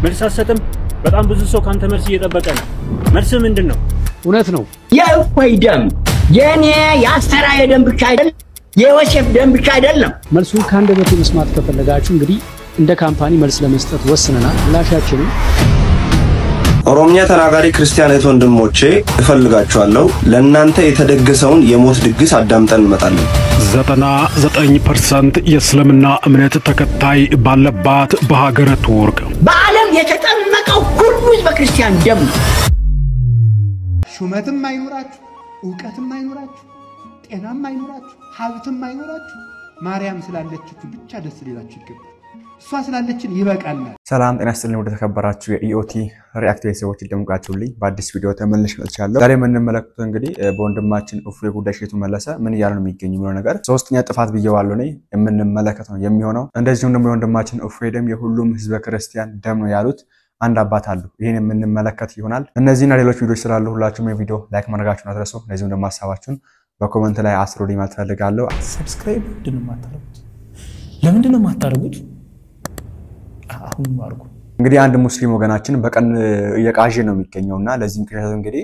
መልስ አሰጥም በጣም ብዙ ሰው ካንተ መልስ እየጠበቀ ነው መልስ ምንድነው እውነት ነው የእፎይ ደም የኔ ያስተራየ ደም ብቻ አይደለም የዮሴፍ ደም ብቻ አይደለም መልሱን ካንደበቱ መስማት ከፈለጋችሁ እንግዲህ እንደ ካምፓኒ መልስ ለመስጠት ወስነናል ላሻችንን ኦሮምኛ ተናጋሪ ክርስቲያናት ወንድሞቼ እፈልጋችኋለሁ ለእናንተ የተደገሰውን የሞት ድግስ አዳምጠን እንመጣለን 99% የእስልምና እምነት ተከታይ ባለባት በሀገረ ቱርክ በዓለም የተጠመቀው ሁሉ በክርስቲያን ደም ሹመትም አይኖራችሁ ዕውቀትም አይኖራችሁ ጤናም አይኖራችሁ ሀብትም አይኖራችሁ ማርያም ስላለችችሁ ብቻ ደስ ሊላችሁ ይገባል እሷ ስላለችን ይበቃልናል ሰላም ጤና ይስጥልኝ ወደ ተከበራችሁ የኢኦቲ ሪአክት ቤተሰቦች እንደምቃችሁልኝ በአዲስ ቪዲዮ ተመልሼ መጥቻለሁ ዛሬ የምንመለከተው እንግዲህ በወንድማችን እፎይ ጉዳይ ሸቱ መለሰ ምን ያለው ነው የሚገኝ የሚለው ነገር ሶስተኛ ጥፋት ብየዋለሁ ነኝ የምንመለከተው የሚሆነው እንደዚሁም ደግሞ ወንድማችን እፎይ ደም የሁሉም ህዝበ ክርስቲያን ደም ነው ያሉት አንድ አባት አሉ ይሄን የምንመለከት ይሆናል እነዚህና ሌሎች ቪዲዮዎች ስላሉ ሁላችሁም የቪዲዮ ላይክ ማድረጋችሁን አትርሱ እንደዚሁም ደግሞ ሐሳባችሁን በኮሜንት ላይ አስሩልኝ ማለት ፈልጋለሁ ሰብስክራይብ እንድንማታረጉት ለምንድን ነው ማታረጉት አሁን ማርኩ እንግዲህ አንድ ሙስሊም ወገናችን በቀን የቃዥ ነው የሚገኘውና ለዚህ ምክንያት እንግዲህ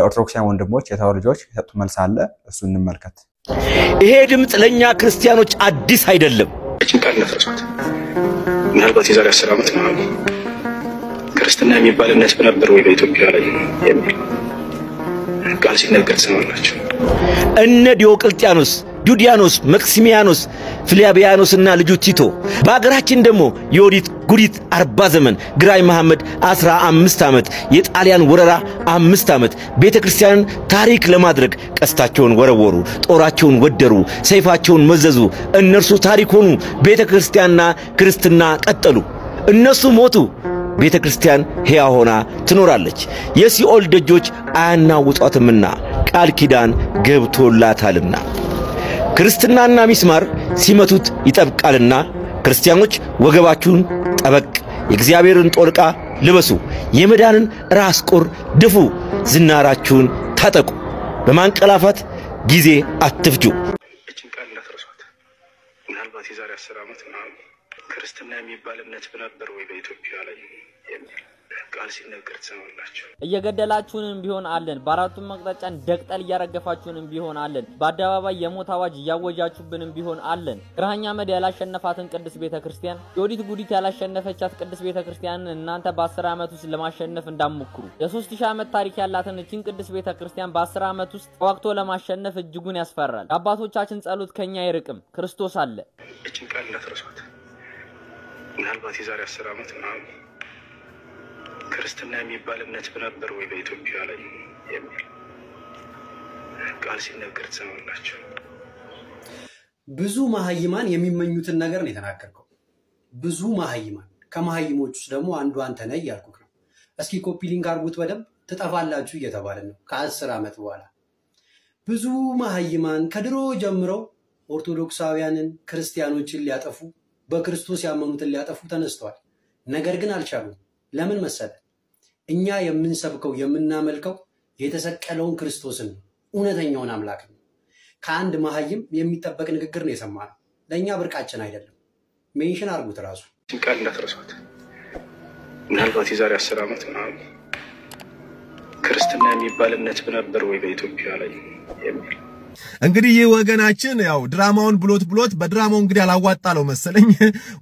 ኦርቶዶክሳውያን ወንድሞች የተወልጆች የሰጡ መልስ አለ እሱ እንመልከት ይሄ ድምጽ ለኛ ክርስቲያኖች አዲስ አይደለም ጭንቀት ነፍሷት ምናልባት የዛሬ 10 ዓመት ነው ክርስትና የሚባል እምነት በነበር ወይ በኢትዮጵያ ላይ የሚል ቃል ሲነገር ሰማላችሁ እነ ዲዮቅልጥያኖስ ጁዲያኖስ መክሲሚያኖስ ፍሊያቢያኖስና ልጁ ቲቶ በአገራችን ደግሞ የኦዲት ጉዲት 40 ዘመን ግራኝ መሐመድ 15 ዓመት የጣሊያን ወረራ 5 ዓመት ቤተክርስቲያንን ታሪክ ለማድረግ ቀስታቸውን ወረወሩ ጦራቸውን ወደሩ ሰይፋቸውን መዘዙ እነርሱ ታሪክ ሆኑ ቤተክርስቲያንና ክርስትና ቀጠሉ እነሱ ሞቱ ቤተክርስቲያን ሕያው ሆና ትኖራለች የሲኦል ደጆች አያናውጧትምና ቃል ኪዳን ገብቶላታልና ክርስትናና ሚስማር ሲመቱት ይጠብቃልና ክርስቲያኖች ወገባችሁን ጠበቅ የእግዚአብሔርን ጦርቃ ልበሱ የመዳንን ራስ ቁር ድፉ ዝናራችሁን ታጠቁ በማንቀላፋት ጊዜ አትፍጁ ጭንቀት ነፍሷት ምናልባት የዛሬ 10 ዓመት ነው ክርስትና የሚባል እምነት በነበር ወይ በኢትዮጵያ ላይ የሚል ቃል ሲነገር ሰማላችሁ እየገደላችሁንም ቢሆን አለን በአራቱም መቅጣጫን ደቅጠል ያረገፋችሁንም ቢሆን አለን በአደባባይ የሞት አዋጅ ያወጃችሁብንም ቢሆን አለን ግራኝ መሐመድ ያላሸነፋትን ቅዱስ ቤተክርስቲያን የኦዲት ጉዲት ያላሸነፈቻት ቅዱስ ቤተክርስቲያንን እናንተ በ10 ዓመት ውስጥ ለማሸነፍ እንዳትሞክሩ የ3000 ዓመት ታሪክ ያላትን እቺን ቅዱስ ቤተክርስቲያን በ10 ዓመት ውስጥ ተዋግቶ ለማሸነፍ እጅጉን ያስፈራል አባቶቻችን ጸሎት ከኛ ይርቅም ክርስቶስ አለ እቺን ቃል ነፍሷት ምናልባት የዛሬ 10 ዓመት ነው ክርስትና የሚባል እምነት በነበር ወይ በኢትዮጵያ ላይ የሚል ቃል ሲነገር ሰማላችሁ ብዙ መሐይማን የሚመኙትን ነገር ነው የተናገርከው ብዙ መሐይማን ከመሐይሞች ውስጥ ደግሞ አንዱ አንተ ነህ ያልኩክ ነው እስኪ ኮፒ ሊንክ አርጉት በደም ተጣፋላችሁ እየተባለ ነው ከ10 ዓመት በኋላ ብዙ መሐይማን ከድሮ ጀምረው ኦርቶዶክሳውያንን ክርስቲያኖችን ሊያጠፉ በክርስቶስ ያመኑትን ሊያጠፉ ተነስተዋል ነገር ግን አልቻሉም ለምን መሰለ እኛ የምንሰብከው የምናመልከው የተሰቀለውን ክርስቶስን እውነተኛውን አምላክ ነው ከአንድ መሐይም የሚጠበቅ ንግግር ነው የሰማነው ለኛ ብርቃችን አይደለም ሜንሽን አርጉት ራሱ ቃል ነፍሷት ምናልባት የዛሬ 10 ዓመት ነው ክርስትና የሚባል እምነት በነበር ወይ በኢትዮጵያ ላይ የሚል እንግዲህ ወገናችን ያው ድራማውን ብሎት በድራማው እንግዲህ አላዋጣለው መሰለኝ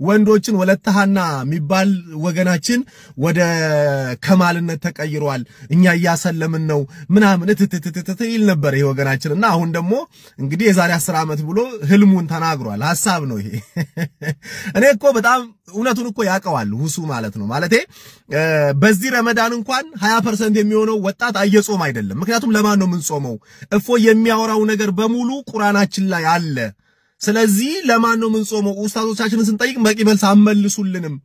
ወንዶችን ወለተሃና የሚባል ወገናችን ወደ ከማልነት ተቀይሯል እኛ ያሰለምን ነው ምናምን ተተተተተይል ነበር ይሄ ወገናችንና አሁን ደግሞ እንግዲህ የዛሬ 10 ዓመት ብሎ ህልሙን ተናግሯል ሐሳብ ነው ይሄ እኔ እኮ በጣም እውነቱን እኮ ያቀዋል ሁሱ ማለት ነው ማለቴ በዚህ ረመዳን እንኳን 20% የሚሆነው ወጣት አየጾም አይደለም ምክንያቱም ለማን ነው ምን ጾመው እፎይ የሚያወራው ነገር በሙሉ ቁርአናችን ላይ አለ ስለዚህ ለማን ነው ምን ጾመው ኡስታዞቻችንን ስንጠይቅ በቂ መልስ አመልሱልንም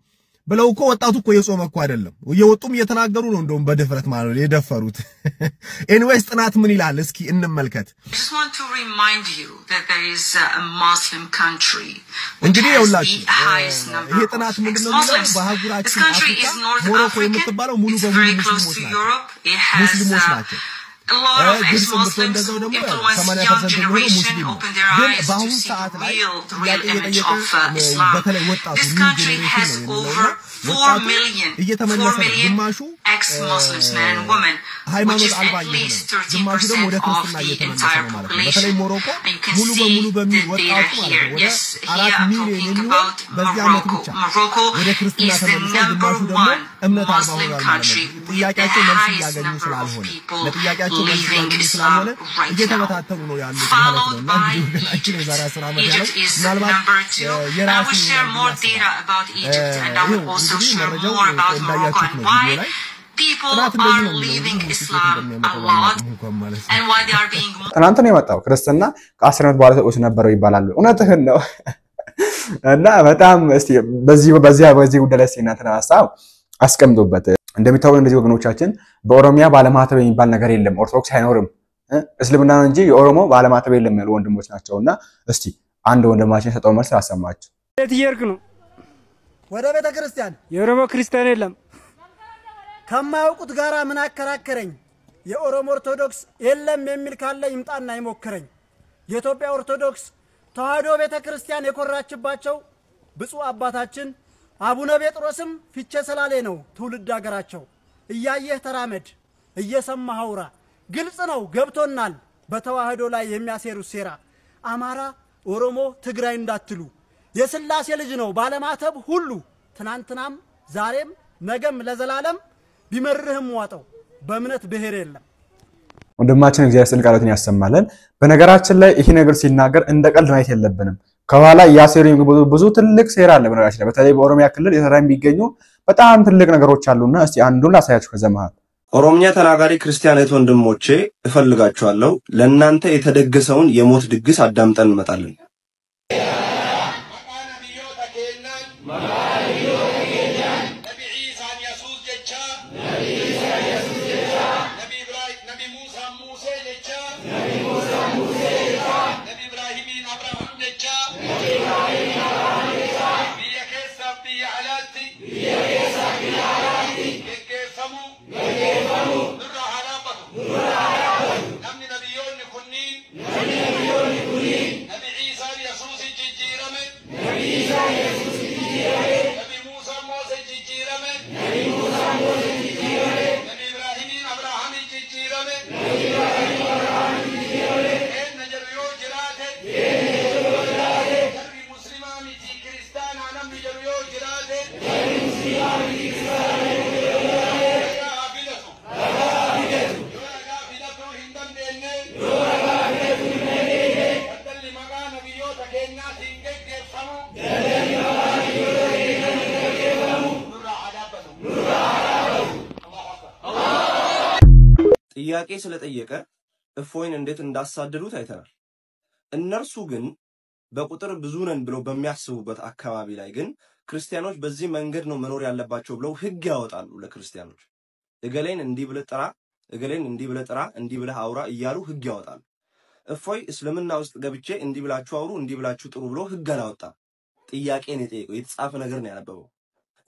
ብለው እኮ ወጣቱ እኮ የጾመ እኮ አይደለም እየወጡም እየተናገሩ ነው እንደውም በድፍረት ማለት የደፈሩት ኤኒዌይስ ጥናት ምን ይላል እስኪ እንመልከት just want to remind you that there is a Muslim country እንግዲህ ይኸውላችሁ ይሄ ጥናት ምንድነው የሚለው በአህጉራችን አፍሪካ ሞሮኮ የምትባለው ሙሉ በሙሉ ሙስሊሞች ናቸው A lot of ግብጽ ex-Muslims እንደዛው ደግሞ who influence young 80% generation ሙስሊም open their ግን eyes to በአሁን see ሰዓት ላይ the real image of Islam. በተለይ ወጣቱ This ኒው country ጄኔሬሽን has ነው over 4 million ግማሹ ex-Muslims, men and women, which ሃይማኖት is አልባ at least ግማሹ ደግሞ ወደ 30% of ክርስትና the እየተመለሰ entire ነው ማለት ነው በተለይ population. ሞሮኮ And you can ሙሉ see በሙሉ the በሚወጣው data ማለት here. ነው ወደ Yes, 4 here I'm ሚሊዮን talking የሚሆን about በዚህ ዓመት Morocco. ብቻ Morocco ወደ ክርስትና is the ተመልሷል number ግማሹ ደግሞ 1 እምነት አልባ Muslim ሆኗል ማለት country ነው with the ጥያቄያቸው መልስ highest እያገኙ number of ስላልሆነ people ለጥያቄያቸው መልስ leaving እያገኙ Islam ስላልሆነ right now. እየተበታተኑ ነው ያሉት ማለት ነው እና እንግዲህ ወገናችን የዛሬ 10 ዓመት ያለው Egypt is ምናልባት number 2. I የራሱ will share more data about Egypt, and I will also share more about Morocco and why people are leaving Islam a lot and why they are being ትናንት ነው የመጣው ክርስትና ከ10 ዓመት በኋላ ተቆስ ነበረው ይባላል እውነትህን ነው እና በጣም እስቲ በዚህ ጉዳይ ላይ እናንተና ሐሳብ አስቀምጡበት እንደሚታወቀው እንደዚህ ወገኖቻችን በኦሮሚያ ባለማተብ የሚባል ነገር የለም ኦርቶዶክስ አይኖርም እስልምና ነው እንጂ የኦሮሞ ባለማተብ የለም ያሉ ወንድሞች ናቸውና እስቲ አንድ ወንድማችን ሰጠው መልስ አሰማችሁ የት ይርክ ነው ወደ ቤተ ክርስቲያን የኦሮሞ ክርስቲያን የለም ከማያውቁት ጋራ ምን አከራከረኝ የኦሮሞ ኦርቶዶክስ የለም የሚል ካለ ይምጣና ይሞክረኝ የኢትዮጵያ ኦርቶዶክስ ተዋህዶ ቤተ ክርስቲያን የኮራችባቸው ብፁዕ አባታችን አቡነ ጴጥሮስም ፊቼ ሰላሌ ነው ትውልድ ሀገራቸው እያየህ ተራመድ እየሰማህ አውራ ግልጽ ነው ገብቶናል በተዋህዶ ላይ የሚያሴሩት ሴራ አማራ ኦሮሞ ትግራይ እንዳትሉ የስላሴ ልጅ ነው ባለማተብ ሁሉ ትናንትናም ዛሬም ነገም ለዘላለም ቢመርህም ዋጠው በእምነት ብሄር የለም ወንድማችን እግዚአብሔር ስልቃሎትን ያሰማለን በነገራችን ላይ ይሄ ነገር ሲናገር እንደ ቀልድ ማየት የለብንም ከኋላ ያሴሩ ብዙ ትልቅ ሴራ አለ በነገራችን በተለይ በኦሮሚያ ክልል የተራ የሚገኙ በጣም ትልቅ ነገሮች አሉና እስቲ አንዱን ላሳያችሁ ከዘመሃል ኦሮምኛ ተናጋሪ ክርስቲያን ወንድሞቼ እፈልጋችኋለሁ ለእናንተ የተደገሰውን የሞት ድግስ አዳምጠን እንመጣለን ጥያቄ ስለጠየቀ እፎይን እንዴት እንዳሳደዱት አይተናል እነርሱ ግን በቁጥር ብዙ ነን ብለው በሚያስቡበት አካባቢ ላይ ግን ክርስቲያኖች በዚህ መንገድ ነው መኖር ያለባቸው ብለው ህግ ያወጣሉ ለክርስቲያኖች እገሌን እንዲህ ብለህ ጥራ እገሌን እንዲህ ብለህ ጥራ እንዲህ ብለህ አውራ እያሉ ህግ ያወጣሉ እፎይ እስልምና ውስጥ ገብቼ እንዲህ ብላችሁ አውሩ እንዲህ ብላችሁ ጥሩ ብሎ ህግ አላወጣም ጥያቄ ነው የጠየቀው የተጻፈ ነገር ነው ያነበበው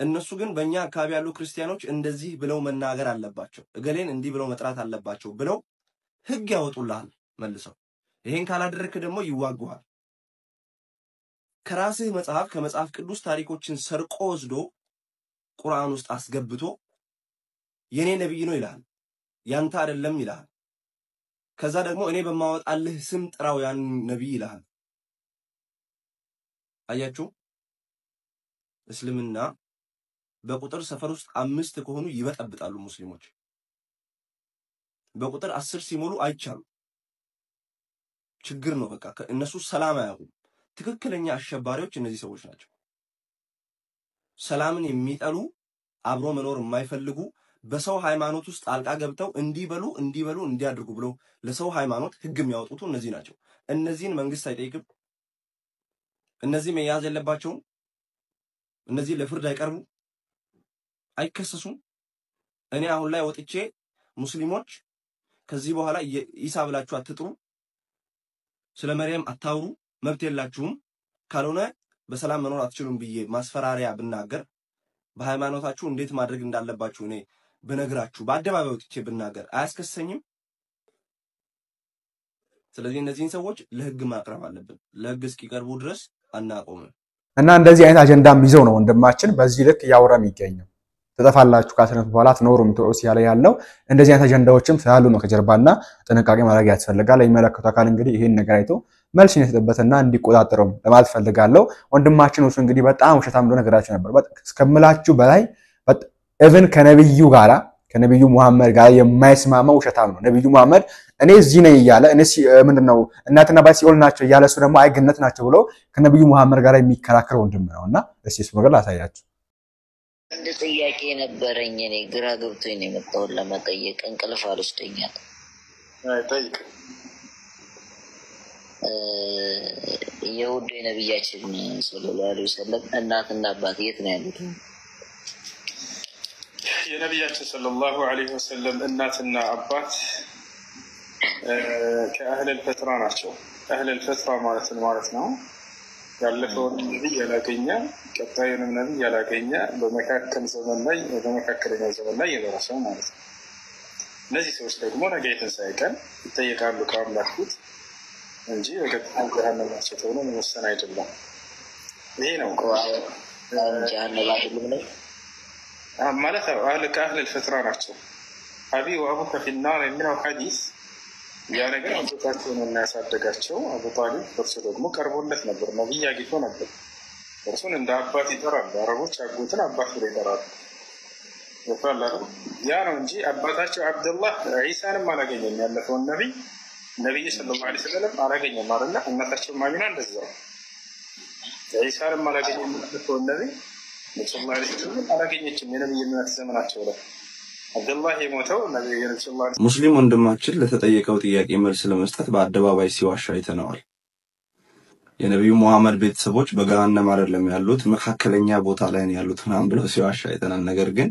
እነሱ ግን በእኛ አካባቢ ያሉ ክርስቲያኖች እንደዚህ ብለው መናገር አለባቸው እገሌን እንዲህ ብለው መጥራት አለባቸው ብለው ህግ ያወጡልሃል መልሰው ይሄን ካላደረክ ደግሞ ይዋጉሃል ከራስህ መጽሐፍ ከመጽሐፍ ቅዱስ ታሪኮችን ሰርቆ ወስዶ ቁርአን ውስጥ አስገብቶ የኔ ነብይ ነው ይላል ያንተ አይደለም ይላል ከዛ ደግሞ እኔ በማወጣልህ ስም ጥራው ያን ነብይ ይላል አያችሁ እስልምና በቁጥር ሰፈር ውስጥ 5 ከሆኑ ይበጠብጣሉ ሙስሊሞች በቁጥር 10 ሲሞሉ አይቻሉ ችግር ነው በቃ እነሱ ሰላም አያውቁም ትክክለኛ አሸባሪዎች እነዚህ ሰዎች ናቸው ሰላምን የሚጠሉ አብሮ መኖር የማይፈልጉ በሰው ሃይማኖት ውስጥ አልቃ ገብተው እንዲበሉ እንዲያድርጉ ብለው ለሰው ሃይማኖት ህግ የሚያወጡት እነዚህ ናቸው እነዚህን መንግስት አይጠይቅም እነዚህ መያዝ የለባቸውም እነዚህ ለፍርድ አይቀርቡ አይከሰሱም እኔ አሁን ላይ ወጥቼ ሙስሊሞች ከዚህ በኋላ ኢሳ ብላችሁ አትጥሩ ስለ መርየም አታውሩ መብት የላችሁም ካልሆነ በሰላም መኖር አትችሉም ብዬ ማስፈራሪያ ብናገር በሃይማኖታችሁ እንዴት ማድረግ እንዳለባችሁ እኔ በነግራችሁ በአደባባይ ወጥቼ ብናገር አያስከሰኝም ስለዚህ እነዚህን ሰዎች ለህግ ማቅረብ አለብን። ለህግ እስኪቀርቡ ድረስ አናቆምም። እና እንደዚህ አይነት አጀንዳም ይዘው ነው ወንድማችን በዚህ ልክ ያወራም ይገኛል። ተጠፋላችሁ ከአስነት በኋላ ትኖሩም ተወስ ያለ ያለው እንደዚህ አይነት አጀንዳዎችም ስላሉ ነው ከጀርባና ጥንቃቄ ማድረግ ያስፈልጋል። የሚመለከቱ አካል እንግዲህ ይሄን ነገር አይቶ መልስ ይነጥበትና እንዲቆጣጠረው ለማለት ፈልጋለሁ። ወንድማችን እሱ እንግዲህ በጣም ውሸታም እንደሆነ ነገራችሁ ነበር። እስከምላችሁ በላይ ኢቭን ከነብዩ መሐመድ ጋር የማይስማማው ውሸታም ነው። ነብዩ መሐመድ እኔ እዚህ ነኝ ይያለ እኔ ምንድነው እናትና አባት ሲኦል ናቸው ይያለ እሱ ደግሞ አይ ገነት ናቸው ብሎ ከነብዩ መሐመድ ጋር የሚከራከር ወንድም ነውና እስኪ እሱ ነገር ላሳያችሁ። እንደ ጥያቄ ነበረኝ እኔ ግራ ገብቶኝ ነው የመጣሁት ለመጠየቅ እንቅልፍ አልወስደኛል። ጠይቅ። የውድ ነብያችን ሰለላሁ ዐለይሂ ወሰለም እናትና አባት የት ነው ያሉት? የነብያችን ሰለላሁ ዐለይሂ ወሰለም እናትና አባት ከአህለል ፈትራ ናቸው። አህለል ፈትራ ማለት ነው ያለፈውን ነብይ ያላገኘ ቀጣዩንም ነብይ ያላገኘ በመካከለኛው ዘመን ላይ የደረሰው ማለት ነው። እነዚህ ሰዎች ደግሞ ነገ የትንሣኤ ቀን ይጠየቃሉ ከአምላክ ፊት እንጂ በቀጥታ ጀሃነም ናቸው ተብሎ መወሰን አይደለም። ይሄ ነው ጀሃነም አይደለም ነው ማለት ከአህለል ፈትራ ናቸው። አቢ ወአቡከ ፊናር የሚለው ሐዲስ ያ ነገር አባታቸውን እናያሳደጋቸው አቡ ጣሊብ እርሱ ደግሞ ቀርቦለት ነበር። ነብይ አግኝቶ ነበር። እርሱን እንደ አባት ይጠራሉ። አረቦች አጎትን አባት ብለው ይጠራሉ። ያ ነው እንጂ አባታቸው አብደላህ ዒሳንም አላገኘም። ያለፈውን ነብይ ሰለላሁ ዐለይሂ ወሰለም አላገኘም አይደል? እናታቸው ማሚና እንደዛው ዒሳንም አላገኘም። ያለፈውን ነብይ ሰለላሁ ዐለይሂ ወሰለም አላገኘችም። የነብይነት ዘመናቸው ላይ አብደላህ የሞተው ነብዩ ሰለላሁ ዐለይሂ ሙስሊም ወንድማችን ለተጠየቀው ጥያቄ መልስ ለመስጠት በአደባባይ ሲዋሻ አይተነዋል። የነብዩ መሐመድ ቤተሰቦች በገሃነም አይደለም ያሉት መካከለኛ ቦታ ላይ ነው ያሉት ምናምን ብለው ሲዋሻ አይተናል። ነገር ግን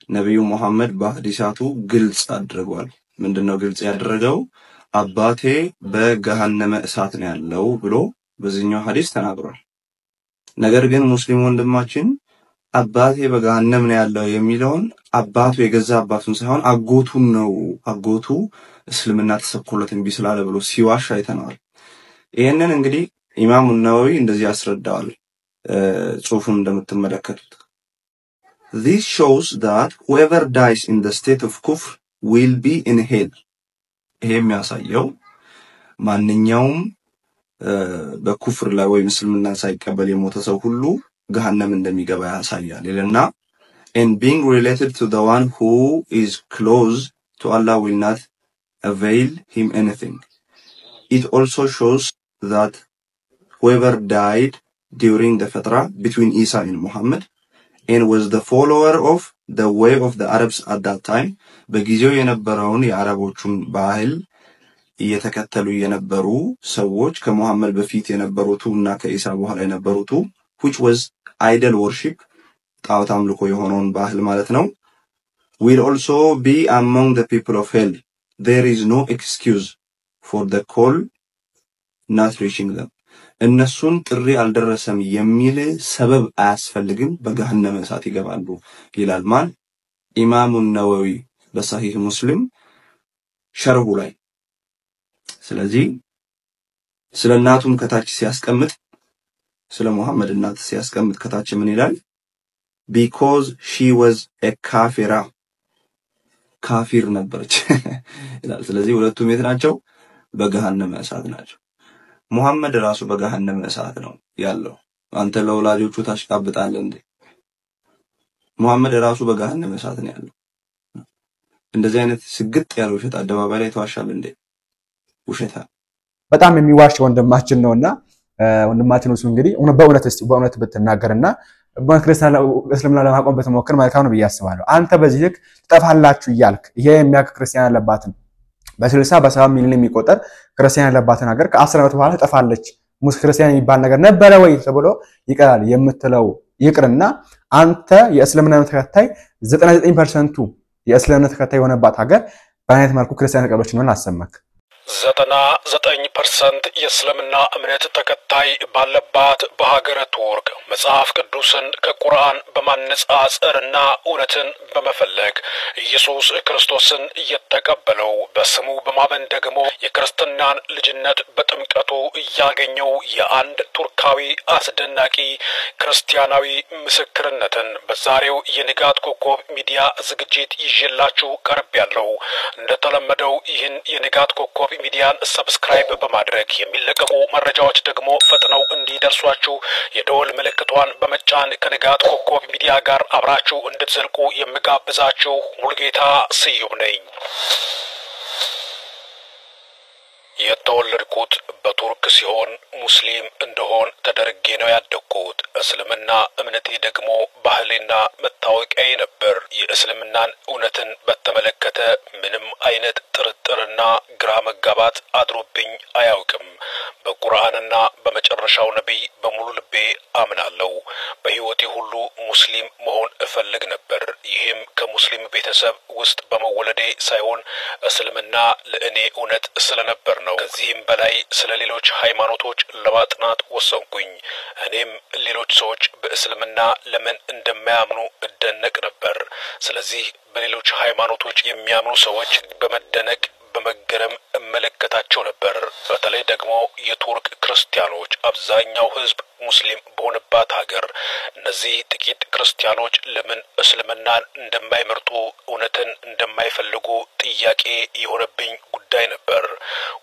ነብዩ መሐመድ በሐዲሳቱ ግልጽ አድርጓል። ምንድነው ግልጽ ያደረገው? አባቴ በገሃነመ እሳት ነው ያለው ብሎ በዚህኛው ሐዲስ ተናግሯል። ነገር ግን ሙስሊም ወንድማችን አባቴ በገሃነም ነው ያለው የሚለውን አባቱ የገዛ አባቱን ሳይሆን አጎቱን ነው አጎቱ እስልምና ተሰብኮለት እንቢ ስላለ ብሎ ሲዋሻ አይተናል። ይሄንን እንግዲህ ኢማሙ ነወዊ እንደዚህ ያስረዳዋል ጽሁፉን እንደምትመለከቱት This shows that whoever dies in the state of kufr will be in hell. ይሄ የሚያሳየው ማንኛውም በኩፍር ላይ ወይ እስልምና ሳይቀበል የሞተ ሰው ሁሉ ገሃነም እንደሚገባ ያሳያል ይልና and being related to the one who is close to Allah will not avail him anything. It also shows that whoever died during the fatra between Isa and Muhammad and was the follower of the way of the Arabs at that time በጊዜው የነበረውን የአረቦቹን ባህል እየተከተሉ የነበሩ ሰዎች ከሙሐመድ በፊት የነበሩትና ከኢሳ በኋላ የነበሩት which was idol worship ጣዖት አምልኮ የሆነውን ባህል ማለት ነው will also be among the people of hell. There is no excuse for the call not reaching them. እነሱን ጥሪ አልደረሰም የሚል ሰበብ አያስፈልግም በገሃነመ እሳት ይገባሉ ይላል ማን ኢማሙ ነወዊ በሰሂህ ሙስሊም ሸርሁ ላይ። ስለዚህ ስለ እናቱም ከታች ሲያስቀምጥ ስለ ሙሐመድ እናት ሲያስቀምጥ ከታች ምን ይላል? because she was a kafira ካፊር ነበረች ይላል። ስለዚህ ሁለቱም የት ናቸው? በገሃነመ እሳት ናቸው። ሙሐመድ ራሱ በገሃነመ እሳት ነው ያለው። አንተ ለወላጆቹ ታሽቃብጣለህ እንዴ? ሙሐመድ ራሱ በገሃነመ እሳት ነው ያለው። እንደዚህ አይነት ስግጥ ያለው ውሸት አደባባይ ላይ ተዋሻል እንዴ? ውሸታ በጣም የሚዋሽ ወንድማችን ነውና ወንድማችን እሱ እንግዲህ በእውነት ብትናገርና በክርስቲያን እስልምና ለማቆም በተሞከረ መልካም ነው ብያስባለሁ። አንተ በዚህ ልክ ተጠፋላችሁ ይያልክ ይሄ የሚያክ ክርስቲያን ያለባትን በ60 በ70 ሚሊዮን የሚቆጠር ክርስቲያን ያለባትን ሀገር ከ10 ዓመት በኋላ ተጠፋለች ሙስሊም ክርስቲያን የሚባል ነገር ነበረ ወይ ተብሎ ይቀራል የምትለው ይቅርና አንተ የእስልምና ተከታይ 99% የእስልምና ተከታይ የሆነባት ሀገር በአይነት መልኩ ክርስቲያን ተቀበሎች ነው አሰማክ። 99% የእስልምና እምነት ተከታይ ባለባት በሀገረ ቱርክ መጽሐፍ ቅዱስን ከቁርአን በማነጻጸርና እውነትን በመፈለግ ኢየሱስ ክርስቶስን እየተቀበለው በስሙ በማመን ደግሞ የክርስትናን ልጅነት በጥምቀቱ ያገኘው የአንድ ቱርካዊ አስደናቂ ክርስቲያናዊ ምስክርነትን በዛሬው የንጋት ኮከብ ሚዲያ ዝግጅት ይዤላችሁ ቀርቤያለሁ። እንደተለመደው ይህን የንጋት ኮከብ ሚዲያን ሰብስክራይብ በማድረግ የሚለቀቁ መረጃዎች ደግሞ ፈጥነው እንዲደርሷችሁ የደወል ምልክቷን በመጫን ከንጋት ኮከብ ሚዲያ ጋር አብራችሁ እንድትዘልቁ የምጋብዛችሁ ሙልጌታ ስዩም ነኝ። የተወለድኩት በቱርክ ሲሆን ሙስሊም እንደሆን ተደርጌ ነው ያደግኩት። እስልምና እምነቴ ደግሞ ባህሌና መታወቂያዬ ነበር። የእስልምናን እውነትን በተመለከተ ምንም አይነት ጥርጥርና ግራ መጋባት አድሮብኝ አያውቅም። በቁርአንና በመጨረሻው ነብይ በሙሉ ልቤ አምናለሁ። በህይወቴ ሁሉ ሙስሊም መሆን እፈልግ ነበር። ይህም ከሙስሊም ቤተሰብ ውስጥ በመወለዴ ሳይሆን እስልምና ለእኔ እውነት ስለነበር ነው። ከዚህም በላይ ስለ ሌሎች ሃይማኖቶች ለማጥናት ወሰንኩኝ። እኔም ሌሎች ሰዎች በእስልምና ለምን እንደማያምኑ እደነቅ ነበር። ስለዚህ በሌሎች ሃይማኖቶች የሚያምኑ ሰዎች በመደነቅ በመገረም እመለከታቸው ነበር። በተለይ ደግሞ የቱርክ ክርስቲያኖች አብዛኛው ህዝብ ሙስሊም በሆነባት ሀገር እነዚህ ጥቂት ክርስቲያኖች ለምን እስልምናን እንደማይመርጡ እውነትን እንደማይፈልጉ ጥያቄ የሆነብኝ ጉዳይ ነበር።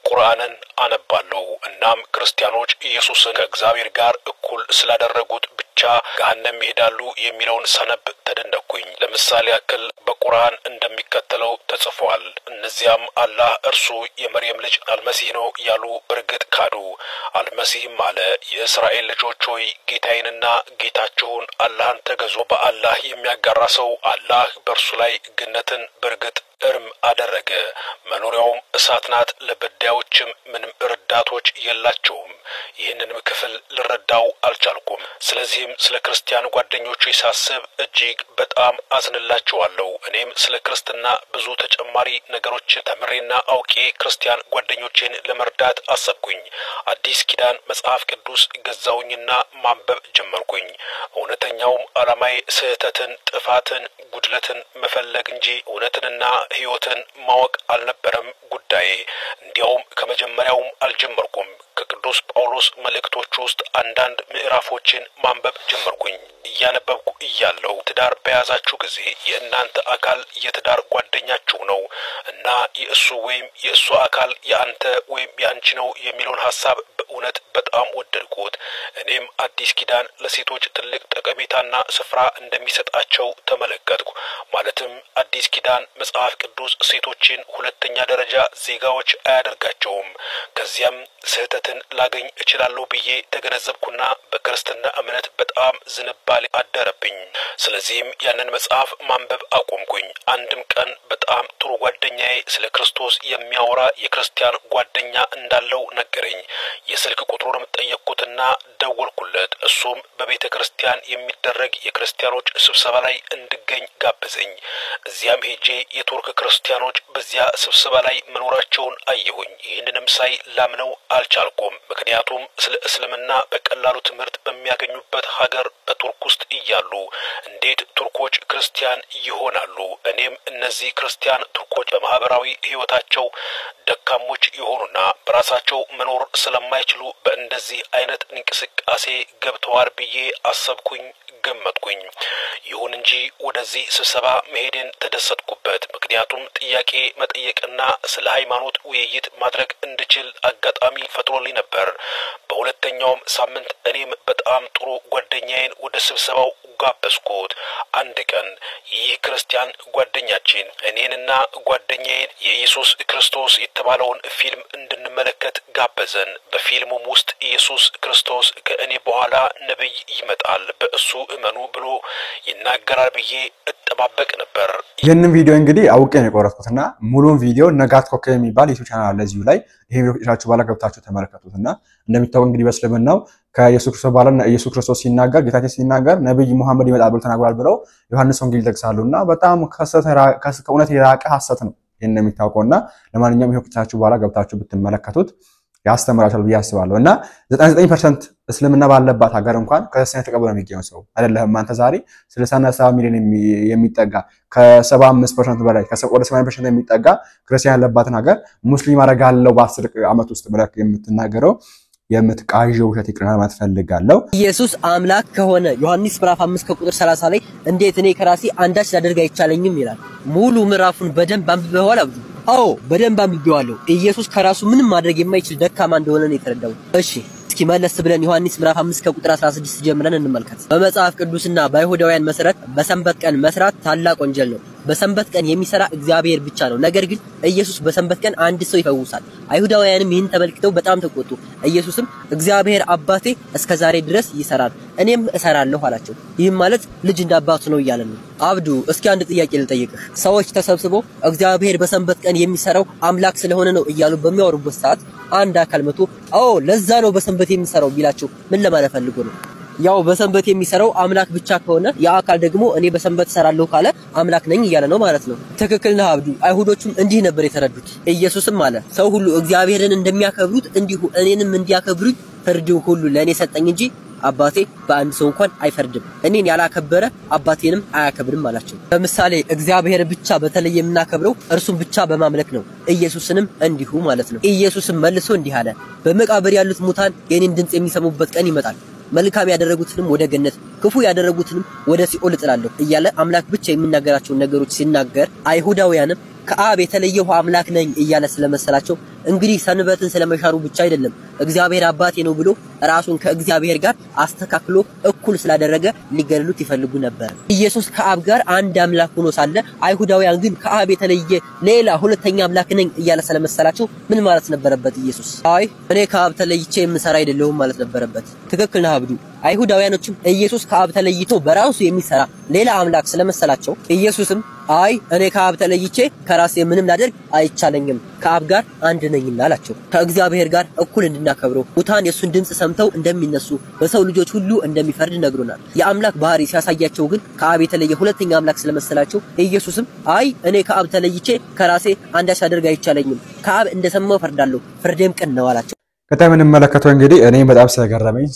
ቁርአንን አነባለሁ። እናም ክርስቲያኖች ኢየሱስን ከእግዚአብሔር ጋር እኩል ስላደረጉት ብቻ ገሃነም ይሄዳሉ የሚለውን ሰነብ ተደነቅኩኝ። ለምሳሌ ያክል በቁርአን እንደሚከተለው ተጽፏል። እነዚያም አላህ እርሱ የመርየም ልጅ አልመሲህ ነው ያሉ በርግጥ ካዱ። አልመሲህም አለ የእስራኤል ልጆች ሆይ ጌታዬንና ጌታችሁን አላህን ተገዙ። በአላህ የሚያጋራ ሰው አላህ በእርሱ ላይ ገነትን በርግጥ እርም አደረገ። መኖሪያውም እሳት ናት። ለበዳዮችም ምንም ረዳቶች የላቸውም። ይህንንም ክፍል ልረዳው አልቻልኩም። ስለዚህም ስለ ክርስቲያን ጓደኞቼ ሳስብ እጅግ በጣም አዝንላቸዋለሁ። እኔም ስለ ክርስትና ብዙ ተጨማሪ ነገሮችን ተምሬና አውቄ ክርስቲያን ጓደኞቼን ለመርዳት አሰብኩኝ። አዲስ ኪዳን መጽሐፍ ቅዱስ ገዛውኝና ማንበብ ጀመርኩኝ። እውነተኛውም ዓላማዬ ስህተትን፣ ጥፋትን፣ ጉድለትን መፈለግ እንጂ እውነትንና ህይወትን ማወቅ አልነበረም ጉዳዬ። እንዲያውም ከመጀመሪያውም አልጀመርኩም። ከቅዱስ ጳውሎስ መልእክቶች ውስጥ አንዳንድ ምዕራፎችን ማንበብ ጀመርኩኝ። እያነበብኩ እያለሁ ትዳር በያዛችሁ ጊዜ የእናንተ አካል የትዳር ጓደኛችሁ ነው እና የእሱ ወይም የእሱ አካል የአንተ ወይም ያንቺ ነው የሚለውን ሐሳብ በእውነት በጣም ወደድኩት። እኔም አዲስ ኪዳን ለሴቶች ትልቅ ጠቀሜታና ስፍራ እንደሚሰጣቸው ተመለከትኩ። ማለትም አዲስ ኪዳን መጽሐፍ ቅዱስ ሴቶችን ሁለተኛ ደረጃ ዜጋዎች አያደርጋቸውም። ከዚያም ስህተትን ላገኝ እችላለሁ ብዬ ተገነዘብኩና በክርስትና እምነት በጣም ዝንባሌ አደረብኝ። ስለዚህም ያንን መጽሐፍ ማንበብ አቆምኩኝ። አንድም ቀን በጣም ጥሩ ጓደኛዬ ስለ ክርስቶስ የሚያወራ የክርስቲያን ጓደኛ እንዳለው ነገረኝ። የስልክ ቁጥሩንም ጠየቅኩትና ደወልኩለት። እሱም በቤተ ክርስቲያን የሚደረግ የክርስቲያኖች ስብሰባ ላይ እንድገኝ ጋበዘኝ። እዚያም ሄጄ የቱርክ ክርስቲያኖች በዚያ ስብሰባ ላይ መኖራቸውን አየሁኝ። ይህንንም ሳይ ላምነው አልቻልኩም። ምክንያቱም ስለ እስልምና በቀላሉ ትምህርት በሚያገኙበት ሀገር በቱርክ ውስጥ እያሉ እንዴት ቱርኮች ክርስቲያን ይሆናሉ? እኔም እነዚህ ክርስቲያን ቱርኮች በማህበራዊ ህይወታቸው ደካሞች የሆኑና በራሳቸው መኖር ስለማይችሉ በእንደዚህ አይነት እንቅስቃሴ ገብተዋል ብዬ አሰብኩኝ፣ ገመትኩኝ። ይሁን እንጂ ወደዚህ ስብሰባ መሄድን ተደሰትኩበት። ምክንያቱም ጥያቄ መጠየቅና ስለ ሃይማኖት ውይይት ማድረግ እንድችል አጋጣሚ ፈጥሮልኝ ነበር። በሁለተኛውም ሳምንት እኔም በጣም ጥሩ ጓደኛዬን ወደ ስብሰባው ጋበዝኩት። አንድ ቀን ይህ ክርስቲያን ጓደኛችን እኔንና ጓደኛዬን የኢየሱስ ክርስቶስ የተባለውን ፊልም እንድንመለከት ጋበዘን። በፊልሙም ውስጥ ኢየሱስ ክርስቶስ ከእኔ በኋላ ነብይ ይመጣል፣ በእሱ እመኑ ብሎ ይናገራል ብዬ እጠባበቅ ነበር። ይህንን ቪዲዮ እንግዲህ አውቄ ነው የቆረጥኩትና ሙሉን ቪዲዮ ነጋት ኮከብ የሚባል ዩቲዩብ ቻናል አለ እዚሁ ላይ ይሄ ቪዲዮ ይቻላችሁ ባላ ገብታችሁ ተመልከቱትና እንደሚታወቅ እንግዲህ በእስልምናው ከኢየሱስ ክርስቶስ ባለና ኢየሱስ ክርስቶስ ሲናገር ጌታችን ሲናገር ነብይ መሐመድ ይመጣል ብሎ ተናግሯል ብለው ዮሐንስ ወንጌል ይጠቅሳሉና በጣም ከእውነት የራቀ ሐሰት ነው ይሄን የሚታውቀውና ለማንኛውም ይሄው ከታችሁ በኋላ ገብታችሁ ብትመለከቱት ያስተምራችኋል ብዬ አስባለሁ። እና 99% እስልምና ባለባት ሀገር እንኳን ክርስቲያን ተቀበለ የሚገኘው ሰው አይደለም። አንተ ዛሬ 60 ሚሊዮን የሚጠጋ ከ75% በላይ ወደ 80% የሚጠጋ ክርስቲያን ያለባትን ሀገር ሙስሊም አደርጋለሁ በ10 ዓመት ውስጥ ብለህ የምትናገረው የምትቃዥው ውሸት ይቅርና ማለት ፈልጋለሁ። ኢየሱስ አምላክ ከሆነ ዮሐንስ ምዕራፍ 5 ከቁጥር 30 ላይ እንዴት እኔ ከራሴ አንዳች ላደርግ አይቻለኝም ይላል። ሙሉ ምዕራፉን በደንብ አንብበዋል አብዱ? አዎ በደንብ አንብቤዋለሁ። ኢየሱስ ከራሱ ምንም ማድረግ የማይችል ደካማ እንደሆነ ነው የተረዳው። እሺ እስኪ መለስ ብለን ዮሐንስ ምዕራፍ 5 ከቁጥር 16 ጀምረን እንመልከት። በመጽሐፍ ቅዱስና በአይሁዳውያን መሰረት በሰንበት ቀን መስራት ታላቅ ወንጀል ነው። በሰንበት ቀን የሚሰራ እግዚአብሔር ብቻ ነው። ነገር ግን ኢየሱስ በሰንበት ቀን አንድ ሰው ይፈውሳል። አይሁዳውያንም ይህን ተመልክተው በጣም ተቆጡ። ኢየሱስም እግዚአብሔር አባቴ እስከዛሬ ድረስ ይሰራል እኔም እሰራለሁ አላቸው። ይህም ማለት ልጅ እንዳባቱ ነው እያለ ነው። አብዱ እስኪ አንድ ጥያቄ ልጠይቅህ። ሰዎች ተሰብስበው እግዚአብሔር በሰንበት ቀን የሚሰራው አምላክ ስለሆነ ነው እያሉ በሚያወሩበት ሰዓት አንድ አካል መጥቶ አዎ ለዛ ነው በሰንበት የሚሰራው ቢላቸው ምን ለማለት ፈልጎ ነው? ያው በሰንበት የሚሰራው አምላክ ብቻ ከሆነ ያ አካል ደግሞ እኔ በሰንበት ሰራለሁ ካለ አምላክ ነኝ እያለ ነው ማለት ነው። ትክክል ነህ አብዱ። አይሁዶቹም እንዲህ ነበር የተረዱት። ኢየሱስም አለ ሰው ሁሉ እግዚአብሔርን እንደሚያከብሩት እንዲሁ እኔንም እንዲያከብሩኝ ፍርድን ሁሉ ለእኔ ሰጠኝ እንጂ አባቴ በአንድ ሰው እንኳን አይፈርድም። እኔን ያላከበረ አባቴንም አያከብርም አላቸው። ለምሳሌ እግዚአብሔር ብቻ በተለይ የምናከብረው እርሱን ብቻ በማምለክ ነው። ኢየሱስንም እንዲሁ ማለት ነው። ኢየሱስም መልሶ እንዲህ አለ በመቃብር ያሉት ሙታን የኔን ድምጽ የሚሰሙበት ቀን ይመጣል። መልካም ያደረጉትንም ወደ ገነት ክፉ ያደረጉትንም ወደ ሲኦል እጥላለሁ እያለ አምላክ ብቻ የሚናገራቸው ነገሮች ሲናገር አይሁዳውያንም ከአብ የተለየው አምላክ ነኝ እያለ ስለመሰላቸው እንግዲህ ሰንበትን ስለመሻሩ ብቻ አይደለም እግዚአብሔር አባቴ ነው ብሎ ራሱን ከእግዚአብሔር ጋር አስተካክሎ እኩል ስላደረገ ሊገድሉት ይፈልጉ ነበር። ኢየሱስ ከአብ ጋር አንድ አምላክ ሆኖ ሳለ አይሁዳውያን ግን ከአብ የተለየ ሌላ ሁለተኛ አምላክ ነኝ እያለ ስለመሰላቸው ምን ማለት ነበረበት? ኢየሱስ አይ እኔ ከአብ ተለይቼ የምሰራ አይደለሁም ማለት ነበረበት። ትክክል ነህ አብዱ። አይሁዳውያኖችም ኢየሱስ ከአብ ተለይቶ በራሱ የሚሰራ ሌላ አምላክ ስለመሰላቸው ኢየሱስም አይ እኔ ከአብ ተለይቼ ከራሴ ምንም ላደርግ አይቻለኝም ከአብ ጋር አንድ ነኝና አላቸው። ከእግዚአብሔር ጋር እኩል እንድናከብረው ሙታን የሱን ድምጽ ሰምተው እንደሚነሱ በሰው ልጆች ሁሉ እንደሚፈርድ ነግሮናል። የአምላክ ባህሪ ሲያሳያቸው ግን ከአብ የተለየ ሁለተኛ አምላክ ስለመሰላቸው ኢየሱስም አይ እኔ ከአብ ተለይቼ ከራሴ አንዳች ላደርግ አይቻለኝም ከአብ እንደሰማው ፈርዳለሁ ፍርዴም ቅን ነው አላቸው። ከታይ የምንመለከተው እንግዲህ እኔ በጣም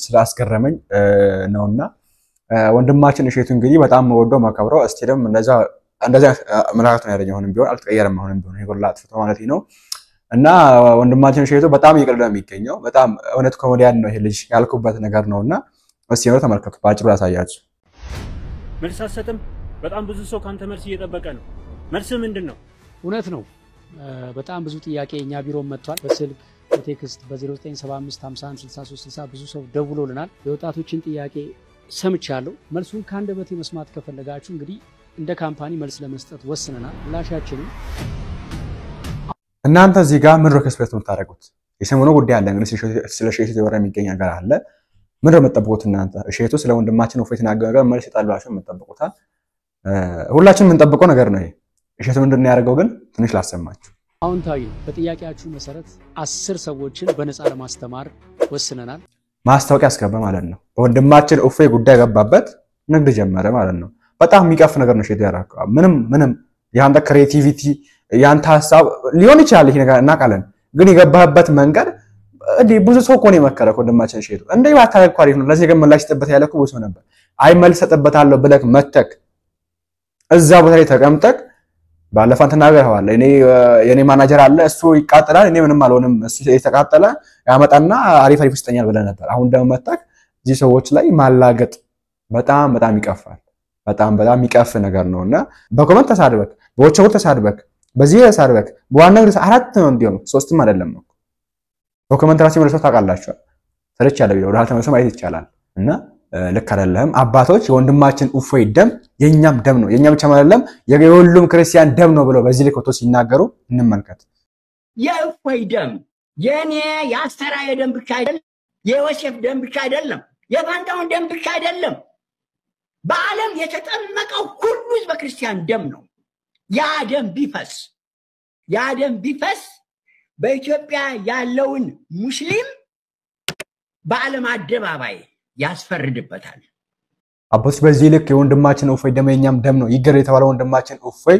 ስላስገረመኝ ነውና ወንድማችን እሸቱ እንግዲህ በጣም ወደው ማከብረው እስቲደም እንደዛ መላእክት ነው ያደረገው ሆነም ቢሆን አልተቀየረም ሆነም ቢሆን ይጎላ አጥፍቶ ማለት ነው። እና ወንድማችን እሸቱ በጣም ይቀርዳ የሚገኘው በጣም እውነት ኮሜዲያን ነው ይሄ ልጅ ያልኩበት ነገር ነውና እስቲ ነው ተመልከቱ ባጭሩ ያሳያችሁ። መልስ አሰጥም በጣም ብዙ ሰው ካንተ መልስ እየጠበቀ ነው። መልስ ምንድነው? እውነት ነው። በጣም ብዙ ጥያቄ እኛ ቢሮ መጥቷል። በስልክ በቴክስት በ0975516360 ብዙ ሰው ደውሎልናል። የወጣቶችን ጥያቄ ሰምቻለሁ። መልሱን ካንደበቴ መስማት ከፈለጋችሁ እንግዲህ እንደ ካምፓኒ መልስ ለመስጠት ወስነናል። ላሻችን እናንተ እዚህ ጋር ምን ሪክስፔክት የምታደርጉት የሰሞኑ ጉዳይ አለ። እንግዲህ ስለ እሸቱ ተወራ የሚገኝ ነገር አለ። ምን ነው የምትጠብቁት እናንተ? እሸቱ ስለ ወንድማችን ወፌት ናገረ መልስ ይጣላችሁ የምትጠብቁታል። ሁላችንም የምንጠብቀው ነገር ነው ይሄ። እሸቱ ምንድን ነው ያደረገው ግን ትንሽ ላሰማችሁ። አዎንታዊ ነው። በጥያቄያችሁ መሰረት 10 ሰዎችን በነፃ ለማስተማር ወስነናል። ማስታወቂያ አስገባ ማለት ነው። በወንድማችን ወፌ ጉዳይ ገባበት ንግድ ጀመረ ማለት ነው። በጣም የሚቀፍ ነገር ነው እሸቱ ያደረገው። ምንም ያንተ ክሬቲቪቲ ያንተ ሐሳብ ሊሆን ይችላል ይሄ ነገር እናቃለን። ግን የገባህበት መንገድ እንዴ ብዙ ሰው እኮ ነው የመከረው ወንድማችን እሸቱ እንዴ ባታረግ ኳሪ ነው። ለዚህ ግን ምላሽ ተጠበት ያለኩ ብዙ ነበር። አይ መልስ ተጠበታለሁ ብለክ መተክ እዛ ቦታ ላይ ተቀምጠክ ባለፈው ተናገርዋል። የኔ ማናጀር አለ እሱ ይቃጠላል እኔ ምንም አልሆንም እሱ የተቃጠለ ያመጣና አሪፍ ይስጠኛል ብለህ ነበር። አሁን ደግሞ መተክ እዚህ ሰዎች ላይ ማላገጥ በጣም ይቀፋል። በጣም ይቀፍ ነገር ነውና በኮመንት ተሳድበክ በወቸውት ተሳድበክ በዚህ ተሳድበክ በዋና ግሬስ 4 ነው እንዲያው 3ም አይደለም ነው በኮመንት ራሴ መልሶ ታውቃላችሁ ሰለች ያለ ቪዲዮ ወደ ተመልሶ ማየት ይቻላል። እና ልክ አይደለም አባቶች የወንድማችን እፎይ ደም የኛም ደም ነው የኛ ብቻ አይደለም የሁሉም ክርስቲያን ደም ነው ብለው በዚህ ልክ ወጥቶ ሲናገሩ እንመልከት። የእፎይ ደም የኔ የአስተራየ ደም ብቻ አይደለም የዮሴፍ ደም ብቻ አይደለም የፋንታውን ደም ብቻ አይደለም በዓለም የተጠመቀው ሁሉ ህዝበ ክርስቲያን ደም ነው። ያ ደም ቢፈስ በኢትዮጵያ ያለውን ሙስሊም በዓለም አደባባይ ያስፈርድበታል። አቦስ በዚህ ልክ የወንድማችን እፎይ ደም የኛም ደም ነው ይገር የተባለው ወንድማችን እፎይ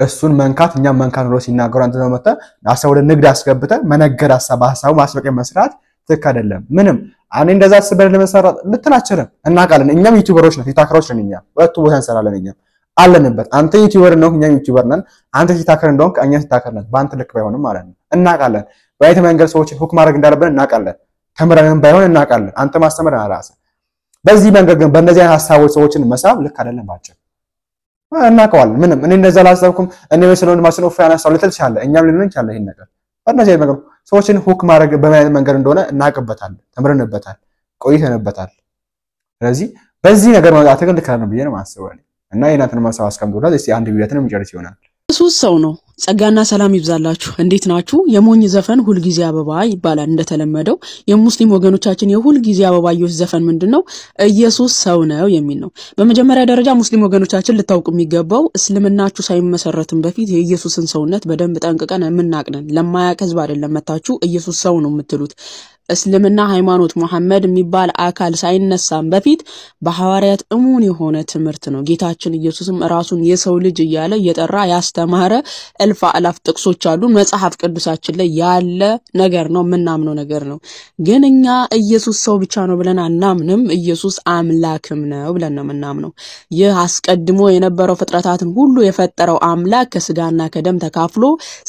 እሱን መንካት እኛም መንካት ነው ሲናገሩ አንተ ነው መጣ አሳ ወደ ንግድ አስገብተ መነገር ሐሳቡ ማስበቀ መስራት ትክ አይደለም ምንም አኔ እንደዛ አስበን ለመስራት ልትናቸረን እናቃለን እኛም ዩቲዩበሮች ነን ቲክቶከሮች ነን እኛ ወጥቶ ቦታ እንሰራለን እኛ አለንበት አንተ ዩቲዩበር ነው እኛ ዩቲዩበር ነን አንተ ቲክቶከር እንደሆንክ እኛ ቲክቶከር ነን ባንተ ልክ ባይሆንም ማለት ነው እናቃለን ባይተ መንገር ሰዎችን ሁክ ማድረግ እንዳለብን እናቃለን ተምረንም ባይሆን እናቃለን አንተ ማስተማር አራሰ በዚህ መንገድ ግን በእነዚህ ሐሳቦች ሰዎችን መሳብ ልክ አይደለም ባጭር እናቀዋለን ምንም እኔ እንደዛ ላሰብኩም እኔ መስሎን ማስኖ ፋያና ሰውለተል ይችላል እኛም ልንሆን ይችላል ይሄን ነገር በእነዚህ መንገድ ሰዎችን ሁክ ማድረግ በማየት መንገድ እንደሆነ እናቀበታለን ተምረንበታል ቆይተንበታል ስለዚህ በዚህ ነገር ማለት አተገን ልከራን ብዬ ነው ማስበው እና የናተን ማሳው አስቀምጦላል እስቲ አንድ ቪዲዮትን እንጨርስ ይሆናል ኢየሱስ ሰው ነው ጸጋና ሰላም ይብዛላችሁ እንዴት ናችሁ የሞኝ ዘፈን ሁሉ ጊዜ አበባ ይባላል እንደተለመደው የሙስሊም ወገኖቻችን የሁሉ ጊዜ አበባዮች ዘፈን ምንድነው ኢየሱስ ሰው ነው የሚል ነው በመጀመሪያ ደረጃ ሙስሊም ወገኖቻችን ልታውቁ የሚገባው እስልምናችሁ ሳይመሰረትም በፊት የኢየሱስን ሰውነት በደንብ ጠንቅቀን የምናቅነን ለማያቅ ህዝብ አይደለም መታችሁ ኢየሱስ ሰው ነው የምትሉት እስልምና ሃይማኖት መሐመድ የሚባል አካል ሳይነሳም በፊት በሐዋርያት እሙን የሆነ ትምህርት ነው ጌታችን ኢየሱስም ራሱን የሰው ልጅ እያለ እየጠራ ያስተማረ እልፍ አላፍ ጥቅሶች አሉ መጽሐፍ ቅዱሳችን ላይ ያለ ነገር ነው ምናምነው ነገር ነው ግን እኛ ኢየሱስ ሰው ብቻ ነው ብለን አናምንም ኢየሱስ አምላክም ነው ብለን ነው ምናምነው ይህ አስቀድሞ የነበረው ፍጥረታትን ሁሉ የፈጠረው አምላክ ከስጋና ከደም ተካፍሎ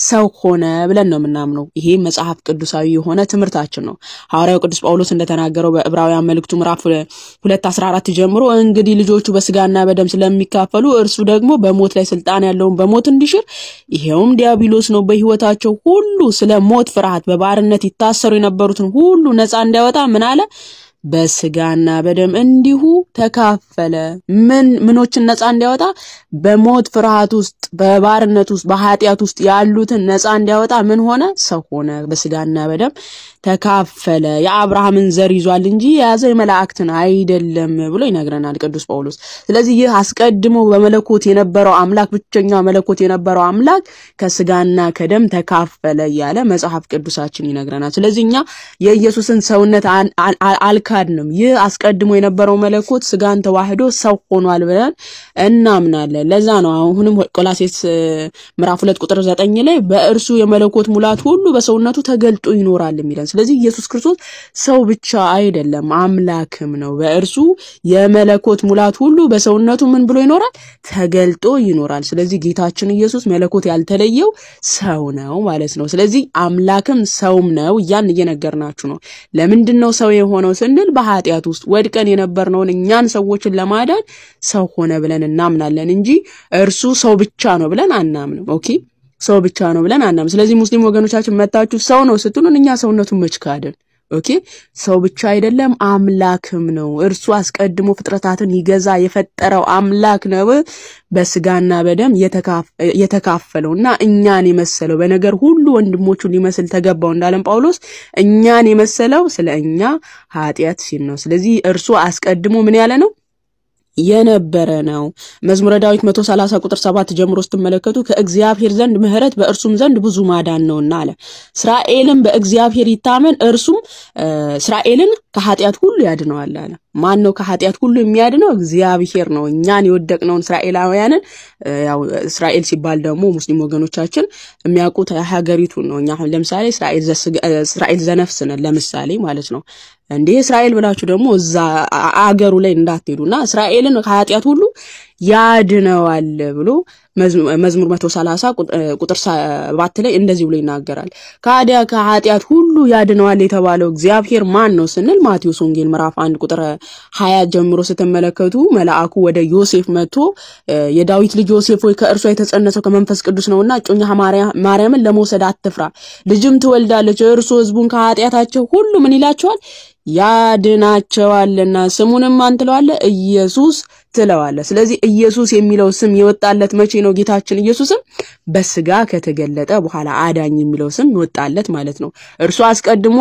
ሰው ሆነ ብለን ነው ምናምነው ይሄ መጽሐፍ ቅዱሳዊ የሆነ ትምህርታችን ነው ሐዋርያው ቅዱስ ጳውሎስ እንደተናገረው በዕብራውያን መልእክቱ ምዕራፍ 2:14 ጀምሮ እንግዲህ ልጆቹ በስጋና በደም ስለሚካፈሉ እርሱ ደግሞ በሞት ላይ ስልጣን ያለውን በሞት እንዲሽር ይሄውም ዲያብሎስ ነው በህይወታቸው ሁሉ ስለ ሞት ፍርሃት በባርነት ይታሰሩ የነበሩትን ሁሉ ነፃ እንዲያወጣ ምን አለ በስጋና በደም እንዲሁ ተካፈለ ምኖችን ነፃ እንዲያወጣ በሞት ፍርሃት ውስጥ በባርነት ውስጥ በኃጢያት ውስጥ ያሉትን ነፃ እንዲያወጣ ምን ሆነ ሰው ሆነ በስጋና በደም ተካፈለ የአብርሃምን ዘር ይዟል እንጂ የያዘ የመላእክትን አይደለም ብሎ ይነግረናል ቅዱስ ጳውሎስ ስለዚህ ይህ አስቀድሞ በመለኮት የነበረው አምላክ ብቸኛው መለኮት የነበረው አምላክ ከስጋና ከደም ተካፈለ ያለ መጽሐፍ ቅዱሳችን ይነግረናል ስለዚህ እኛ የኢየሱስን ሰውነት አልካድንም ይህ አስቀድሞ የነበረው መለኮት ስጋን ተዋህዶ ሰው ሆኗል ብለን እናምናለን ለዛ ነው አሁንም ቆላሴስ ምዕራፍ 2 ቁጥር 9 ላይ በእርሱ የመለኮት ሙላት ሁሉ በሰውነቱ ተገልጦ ይኖራል የሚለን ስለዚህ ኢየሱስ ክርስቶስ ሰው ብቻ አይደለም አምላክም ነው በእርሱ የመለኮት ሙላት ሁሉ በሰውነቱ ምን ብሎ ይኖራል ተገልጦ ይኖራል ስለዚህ ጌታችን ኢየሱስ መለኮት ያልተለየው ሰው ነው ማለት ነው ስለዚህ አምላክም ሰውም ነው ያን እየነገርናችሁ ነው ለምንድነው ሰው የሆነው ስንል በኃጢያት ውስጥ ወድቀን የነበርነውን እኛን ሰዎችን ለማዳን ሰው ሆነ ብለን እናምናለን እንጂ እርሱ ሰው ብቻ ነው ብለን አናምንም ኦኬ ሰው ብቻ ነው ብለን አናምንም ስለዚህ ሙስሊም ወገኖቻችን መጣችሁ ሰው ነው ስትሉን እኛ ሰውነቱን መችካደን ኦኬ ሰው ብቻ አይደለም አምላክም ነው እርሱ አስቀድሞ ፍጥረታትን ይገዛ የፈጠረው አምላክ ነው በስጋና በደም የተካፈለውና እኛን የመሰለው በነገር ሁሉ ወንድሞቹን ሊመስል ተገባው እንዳለም ጳውሎስ እኛን የመሰለው ስለኛ ኃጢያት ሲል ነው ስለዚህ እርሱ አስቀድሞ ምን ያለ ነው የነበረ ነው መዝሙረ ዳዊት 130 ቁጥር 7 ጀምሮ ስትመለከቱ ከእግዚአብሔር ዘንድ ምህረት በእርሱም ዘንድ ብዙ ማዳን ነውና አለ እስራኤልን በእግዚአብሔር ይታመን እርሱም እስራኤልን ከኃጢያት ሁሉ ያድነዋል አለ ማን ነው ከኃጢያት ሁሉ የሚያድነው እግዚአብሔር ነው እኛን የወደቅነውን እስራኤላውያንን ያው እስራኤል ሲባል ደግሞ ሙስሊም ወገኖቻችን የሚያውቁት ሀገሪቱ ነው እኛ አሁን ለምሳሌ እስራኤል ዘነፍስ ነን ለምሳሌ ማለት ነው እንዴ እስራኤል ብላችሁ ደግሞ እዛ አገሩ ላይ እንዳትሄዱና እስራኤልን ከኃጢያት ሁሉ ያድነዋል ብሎ መዝሙር 130 ቁጥር 7 ላይ እንደዚህ ብሎ ይናገራል ከኃጢያት ሁሉ ያድነዋል የተባለው እግዚአብሔር ማን ነው ስንል ማቴዎስ ወንጌል ምዕራፍ 1 ቁጥር 20 ጀምሮ ስትመለከቱ መልአኩ ወደ ዮሴፍ መጥቶ የዳዊት ልጅ ዮሴፍ ሆይ ከእርሷ የተጸነሰው ከመንፈስ ቅዱስ ነውና እጮኛ ማርያምን ለመውሰድ አትፍራ ልጅም ትወልዳለች እርሱ ሕዝቡን ከኃጢያታቸው ሁሉ ምን ይላቸዋል ያድናቸዋልና ስሙንም ማን ትለዋለህ ኢየሱስ ትለዋለህ ስለዚህ ኢየሱስ የሚለው ስም የወጣለት መቼ ነው ጌታችን ኢየሱስም በስጋ ከተገለጠ በኋላ አዳኝ የሚለው ስም ይወጣለት ማለት ነው እርሱ አስቀድሞ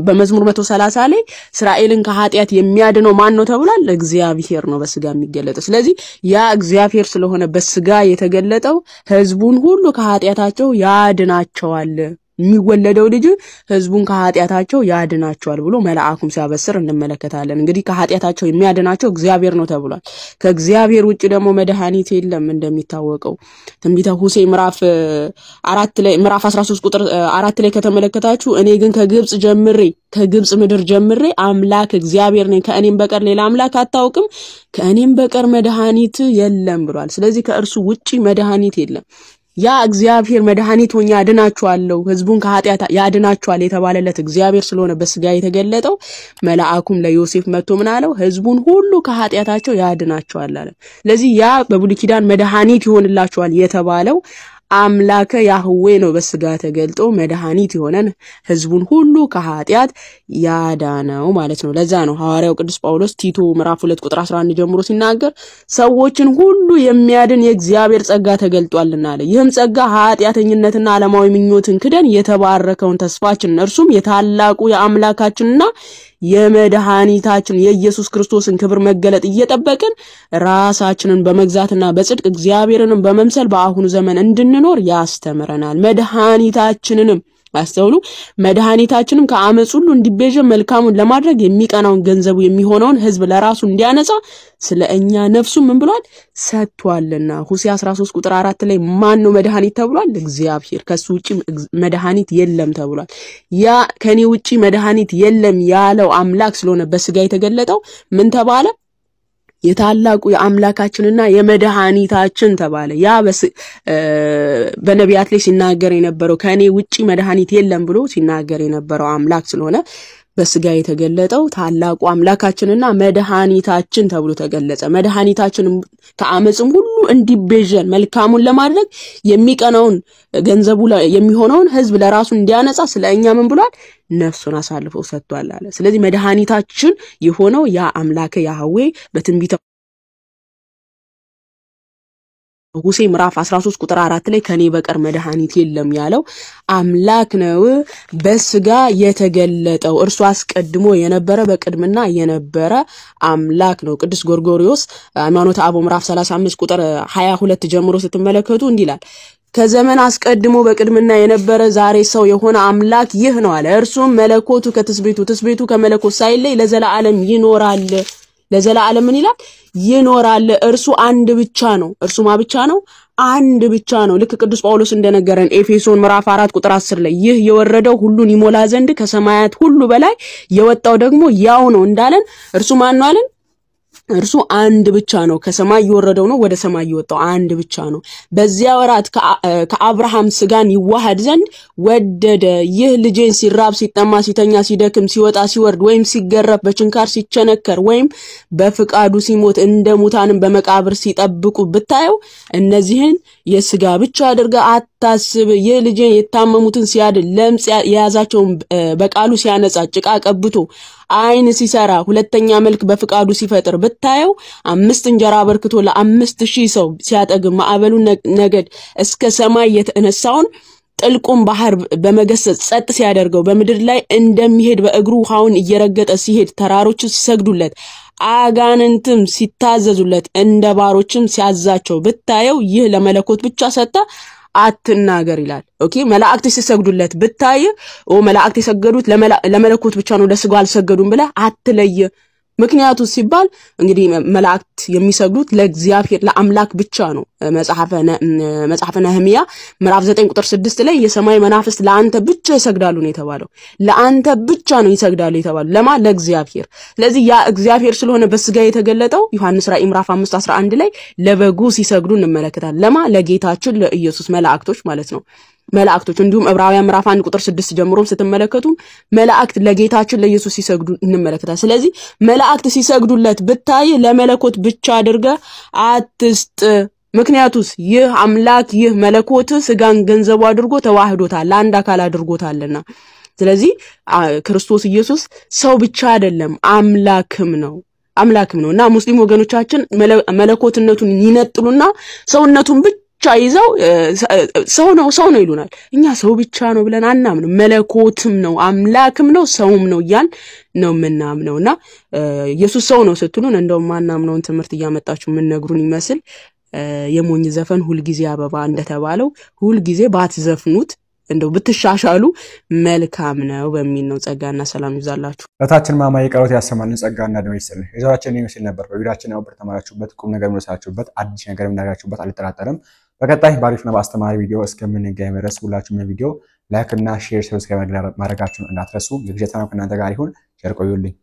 በመዝሙር 130 ላይ እስራኤልን ከኃጢያት የሚያድነው ማን ነው ተብሏል እግዚአብሔር ነው በስጋ የሚገለጠው ስለዚህ ያ እግዚአብሔር ስለሆነ በስጋ የተገለጠው ህዝቡን ሁሉ ከኃጢያታቸው ያድናቸዋል የሚወለደው ልጅ ህዝቡን ከኃጢአታቸው ያድናቸዋል ብሎ መልአኩም ሲያበስር እንመለከታለን። እንግዲህ ከኃጢአታቸው የሚያድናቸው እግዚአብሔር ነው ተብሏል። ከእግዚአብሔር ውጪ ደግሞ መድኃኒት የለም እንደሚታወቀው ትንቢተ ሆሴዕ ምዕራፍ 13 ቁጥር 4 ላይ ከተመለከታችሁ እኔ ግን ከግብጽ ምድር ጀምሬ አምላክ እግዚአብሔር ነኝ ከእኔም በቀር ሌላ አምላክ አታውቅም ከእኔም በቀር መድኃኒት የለም ብሏል። ስለዚህ ከእርሱ ውጪ መድኃኒት የለም። ያ እግዚአብሔር መድኃኒት ሆኛ ያድናቸዋለሁ ህዝቡን ከኃጢአት ያድናቸዋል የተባለለት እግዚአብሔር ስለሆነ በስጋ የተገለጠው መልአኩም ለዮሴፍ መጥቶ ምን አለው? ህዝቡን ሁሉ ከኃጢአታቸው ያድናቸዋል አለ። ስለዚህ ያ በብሉይ ኪዳን መድኃኒት ይሆንላቸዋል የተባለው አምላከ ያህዌ ነው በስጋ ተገልጦ መድኃኒት የሆነን ህዝቡን ሁሉ ከኃጢአት ያዳነው ማለት ነው። ለዛ ነው ሐዋርያው ቅዱስ ጳውሎስ ቲቶ ምዕራፍ 2 ቁጥር 11 ጀምሮ ሲናገር ሰዎችን ሁሉ የሚያድን የእግዚአብሔር ጸጋ ተገልጧልና አለ። ይህም ጸጋ ኃጢአተኝነትና ዓለማዊ ምኞትን ክደን የተባረከውን ተስፋችን እርሱም የታላቁ የአምላካችንና የመድኃኒታችን የኢየሱስ ክርስቶስን ክብር መገለጥ እየጠበቅን ራሳችንን በመግዛትና በጽድቅ እግዚአብሔርንም በመምሰል በአሁኑ ዘመን እንድንኖር ያስተምረናል። መድኃኒታችንንም አስተውሉ መድኃኒታችንም ከአመጽ ሁሉ እንዲቤዠ መልካሙን ለማድረግ የሚቀናውን ገንዘቡ የሚሆነውን ህዝብ ለራሱ እንዲያነጻ ስለኛ ነፍሱ ምን ብሏል ሰጥቷልና። ሆሴዕ 13 ቁጥር 4 ላይ ማን ነው መድኃኒት ተብሏል? እግዚአብሔር። ከሱ ውጪ መድኃኒት የለም ተብሏል። ያ ከኔ ውጪ መድኃኒት የለም ያለው አምላክ ስለሆነ በስጋ የተገለጠው ምን ተባለ? የታላቁ የአምላካችንና የመድኃኒታችን ተባለ። ያ በነቢያት ላይ ሲናገር የነበረው ከኔ ውጪ መድኃኒት የለም ብሎ ሲናገር የነበረው አምላክ ስለሆነ በስጋ የተገለጠው ታላቁ አምላካችንና መድኃኒታችን ተብሎ ተገለጸ። መድኃኒታችን ከአመጽም ሁሉ እንዲቤዠን መልካሙን ለማድረግ የሚቀናውን ገንዘቡ የሚሆነውን ህዝብ ለራሱ እንዲያነጻ ስለኛ ምን ብሏል? ነፍሱን አሳልፎ ሰጥቷል አለ። ስለዚህ መድኃኒታችን የሆነው ያ አምላከ ያህዌ በትንቢተ ሆሴዕ ምዕራፍ 13 ቁጥር 4 ላይ ከኔ በቀር መድኃኒት የለም ያለው አምላክ ነው በስጋ የተገለጠው። እርሱ አስቀድሞ የነበረ በቅድምና የነበረ አምላክ ነው። ቅዱስ ጎርጎርዮስ ሃይማኖተ አበው ምዕራፍ 35 ቁጥር 22 ጀምሮ ስትመለከቱ እንዲላል ከዘመን አስቀድሞ በቅድምና የነበረ ዛሬ ሰው የሆነ አምላክ ይህ ነው አለ። እርሱም መለኮቱ ከትስብእቱ ከመለኮት ሳይለይ ለዘላለም ይኖራል። ለዘላለም ምን ይላል? ይኖራል። እርሱ አንድ ብቻ ነው። እርሱ ማ ብቻ ነው? አንድ ብቻ ነው። ልክ ቅዱስ ጳውሎስ እንደነገረን ኤፌሶን ምዕራፍ 4 ቁጥር 10 ላይ ይህ የወረደው ሁሉን ይሞላ ዘንድ ከሰማያት ሁሉ በላይ የወጣው ደግሞ ያው ነው እንዳለን እርሱ ማን ነው አለን? እርሱ አንድ ብቻ ነው። ከሰማይ የወረደው ነው ወደ ሰማይ የወጣው አንድ ብቻ ነው። በዚያ ወራት ከአብርሃም ስጋን ይዋሃድ ዘንድ ወደደ። ይህ ልጄን ሲራብ ሲጠማ ሲተኛ ሲደክም ሲወጣ ሲወርድ ወይም ሲገረፍ በችንካር ሲቸነከር ወይም በፍቃዱ ሲሞት እንደ ሙታንም በመቃብር ሲጠብቁ ብታየው እነዚህን የስጋ ብቻ አድርጋ አታስብ። ይህ ልጄን የታመሙትን ሲያድን ለምጽ የያዛቸውን በቃሉ ሲያነጻ ጭቃ ቀብቶ አይን ሲሰራ ሁለተኛ መልክ በፍቃዱ ሲፈጥር ብታየው 5 እንጀራ በርክቶ ለ5000 ሰው ሲያጠግብ ማዕበሉን ነገድ እስከ ሰማይ የተነሳውን ጥልቁን ባህር በመገሰጽ ጸጥ ሲያደርገው በምድር ላይ እንደሚሄድ በእግሩ ውሃውን እየረገጠ ሲሄድ ተራሮች ሲሰግዱለት አጋንንትም ሲታዘዙለት እንደ ባሮችም ሲያዛቸው ብታየው ይህ ለመለኮት ብቻ ሰጣ አትናገር ይላል። ኦኬ መላእክት ሲሰግዱለት ብታይ መላእክት የሰገዱት ለመለኮት ብቻ ነው ለስጋው አልሰገዱም ብለ አትለይ። ምክንያቱ ሲባል እንግዲህ መላእክት የሚሰግዱት ለእግዚአብሔር ለአምላክ ብቻ ነው። መጽሐፈ ነህምያ ምዕራፍ 9 ቁጥር 6 ላይ የሰማይ መናፍስት ለአንተ ብቻ ይሰግዳሉ ነው የተባለው። ለአንተ ብቻ ነው ይሰግዳሉ የተባለው ለማ ለእግዚአብሔር። ስለዚህ ያ እግዚአብሔር ስለሆነ በስጋ የተገለጠው ዮሐንስ ራእይ ምዕራፍ 5:11 ላይ ለበጉ ሲሰግዱ እንመለከታለን። ለማ ለጌታችን ለኢየሱስ መላእክቶች ማለት ነው። መላእክቶች እንዲሁም ዕብራውያን ምዕራፍ 1 ቁጥር 6 ጀምሮም ስትመለከቱ መላእክት ለጌታችን ለኢየሱስ ሲሰግዱ እንመለከታለን። ስለዚህ መላእክት ሲሰግዱለት ብታይ ለመለኮት ብቻ አድርገ አትስጥ። ምክንያቱስ ይህ አምላክ ይህ መለኮት ስጋን ገንዘቡ አድርጎ ተዋህዶታል አንድ አካል አድርጎታልና። ስለዚህ ክርስቶስ ኢየሱስ ሰው ብቻ አይደለም አምላክም ነውና ሙስሊም ወገኖቻችን መለኮትነቱን ይነጥሉና ሰውነቱን ብቻ ይዘው ሰው ነው ይሉናል። እኛ ሰው ብቻ ነው ብለን አናምንም። መለኮትም ነው አምላክም ነው ሰውም ነው ያን ነው ምናምነውና ኢየሱስ ሰው ነው ስትሉን እንደውም ማናምነውን ትምህርት እያመጣችሁ ምን ነግሩን ይመስል የሞኝ ዘፈን ሁሉ ጊዜ አበባ እንደተባለው ሁሉ ጊዜ ባትዘፍኑት እንደው ብትሻሻሉ መልካም ነው በሚል ነው። ጸጋና ሰላም ይብዛላችሁ። ለታችን ማማዬ ቀሎት ያሰማልን ጸጋና ደም ይስጥልን። የዛሬያችን ይመስል ነበር። በቪዲዮአችን አውብር ተማራችሁበት ቁም ነገር ወሳችሁበት አዲስ ነገር እንዳጋችሁበት አልተጠራጠርም። በቀጣይ ባሪፍና በአስተማሪ ቪዲዮ እስከምንገናኝ ድረስ ሁላችሁም ቪዲዮ ላይክ እና ሼር ሰብስክራይብ ማድረጋችሁን እንዳትረሱ። የግዜታው ከእናንተ ጋር ይሁን። ቸር ቆዩልኝ።